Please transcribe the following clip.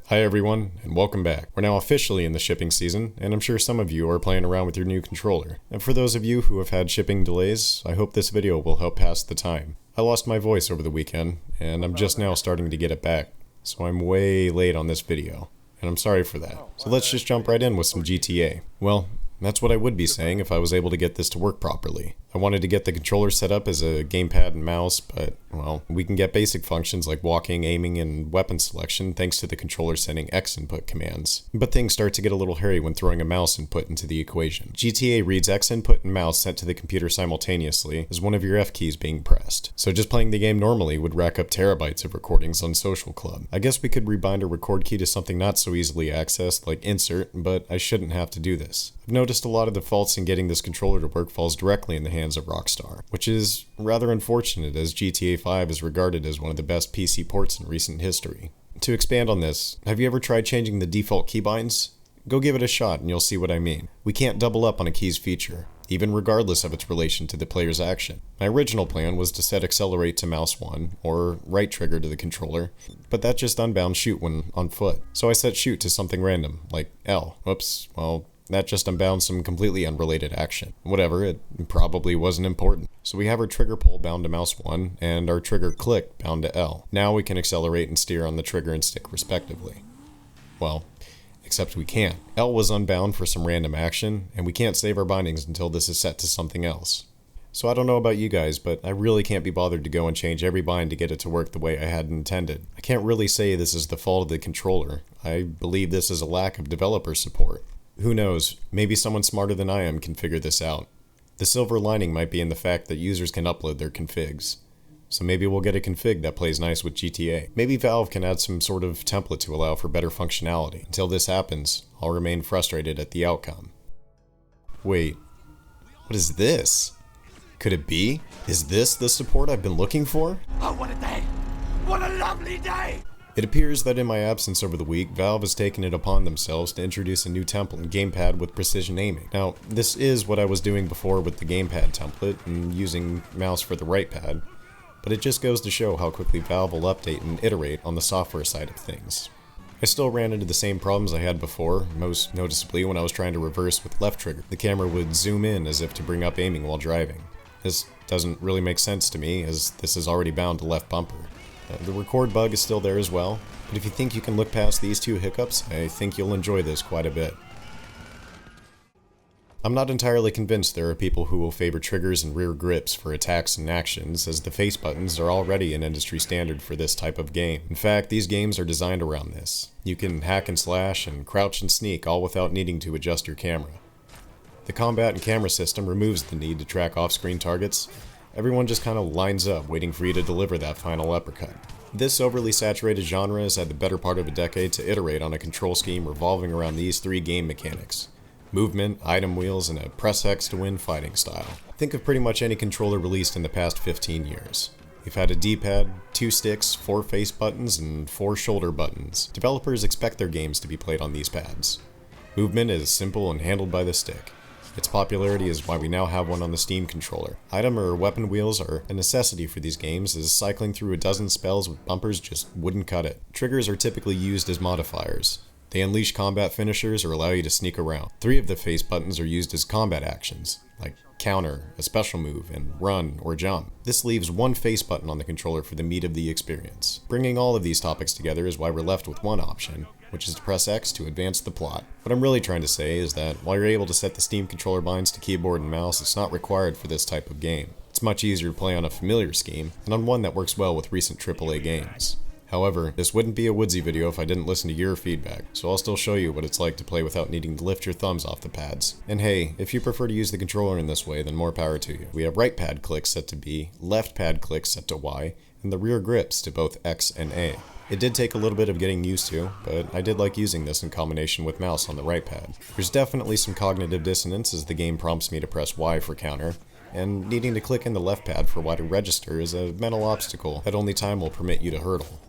Hi everyone, and welcome back. We're now officially in the shipping season, and I'm sure some of you are playing around with your new controller. And for those of you who have had shipping delays, I hope this video will help pass the time. I lost my voice over the weekend, and I'm just now starting to get it back, so I'm way late on this video. And I'm sorry for that. So let's just jump right in with some GTA. Well, that's what I would be saying if I was able to get this to work properly. I wanted to get the controller set up as a gamepad and mouse, but, well, we can get basic functions like walking, aiming, and weapon selection thanks to the controller sending X input commands. But things start to get a little hairy when throwing a mouse input into the equation. GTA reads X input and mouse sent to the computer simultaneously as one of your F keys being pressed. So just playing the game normally would rack up terabytes of recordings on Social Club. I guess we could rebind a record key to something not so easily accessed like insert, but I shouldn't have to do this. I've noticed a lot of the faults in getting this controller to work falls directly in the hands of Rockstar, which is rather unfortunate as GTA 5 is regarded as one of the best PC ports in recent history. To expand on this, have you ever tried changing the default keybinds? Go give it a shot and you'll see what I mean. We can't double up on a key's feature, even regardless of its relation to the player's action. My original plan was to set accelerate to mouse 1, or right trigger to the controller, but that just unbound shoot when on foot. So I set shoot to something random, like L. Whoops, well, that just unbound some completely unrelated action. Whatever, it probably wasn't important. So we have our trigger pull bound to mouse 1, and our trigger click bound to L. Now we can accelerate and steer on the trigger and stick respectively. Well, except we can't. L was unbound for some random action, and we can't save our bindings until this is set to something else. So I don't know about you guys, but I really can't be bothered to go and change every bind to get it to work the way I had intended. I can't really say this is the fault of the controller. I believe this is a lack of developer support. Who knows, maybe someone smarter than I am can figure this out. The silver lining might be in the fact that users can upload their configs. So maybe we'll get a config that plays nice with GTA. Maybe Valve can add some sort of template to allow for better functionality. Until this happens, I'll remain frustrated at the outcome. Wait, what is this? Could it be? Is this the support I've been looking for? Oh, what a day! What a lovely day! It appears that in my absence over the week, Valve has taken it upon themselves to introduce a new template in Gamepad with precision aiming. Now, this is what I was doing before with the Gamepad template and using mouse for the right pad, but it just goes to show how quickly Valve will update and iterate on the software side of things. I still ran into the same problems I had before, most noticeably when I was trying to reverse with left trigger. The camera would zoom in as if to bring up aiming while driving. This doesn't really make sense to me, as this is already bound to left bumper. The record bug is still there as well, but if you think you can look past these two hiccups, I think you'll enjoy this quite a bit. I'm not entirely convinced there are people who will favor triggers and rear grips for attacks and actions, as the face buttons are already an industry standard for this type of game. In fact, these games are designed around this. You can hack and slash and crouch and sneak all without needing to adjust your camera. The combat and camera system removes the need to track off-screen targets. Everyone just kind of lines up, waiting for you to deliver that final uppercut. This overly saturated genre has had the better part of a decade to iterate on a control scheme revolving around these three game mechanics: movement, item wheels, and a press X to win fighting style. Think of pretty much any controller released in the past 15 years. You've had a D-pad, 2 sticks, 4 face buttons, and 4 shoulder buttons. Developers expect their games to be played on these pads. Movement is simple and handled by the stick. Its popularity is why we now have one on the Steam controller. Item or weapon wheels are a necessity for these games, as cycling through a dozen spells with bumpers just wouldn't cut it. Triggers are typically used as modifiers. They unleash combat finishers or allow you to sneak around. 3 of the face buttons are used as combat actions, like counter, a special move, and run or jump. This leaves 1 face button on the controller for the meat of the experience. Bringing all of these topics together is why we're left with one option, which is to press X to advance the plot. What I'm really trying to say is that while you're able to set the Steam controller binds to keyboard and mouse, it's not required for this type of game. It's much easier to play on a familiar scheme, and on one that works well with recent AAA games. However, this wouldn't be a Woodsy video if I didn't listen to your feedback, so I'll still show you what it's like to play without needing to lift your thumbs off the pads. And hey, if you prefer to use the controller in this way, then more power to you. We have right pad click set to B, left pad click set to Y, and the rear grips to both X and A. It did take a little bit of getting used to, but I did like using this in combination with mouse on the right pad. There's definitely some cognitive dissonance as the game prompts me to press Y for counter, and needing to click in the left pad for Y to register is a mental obstacle that only time will permit you to hurdle.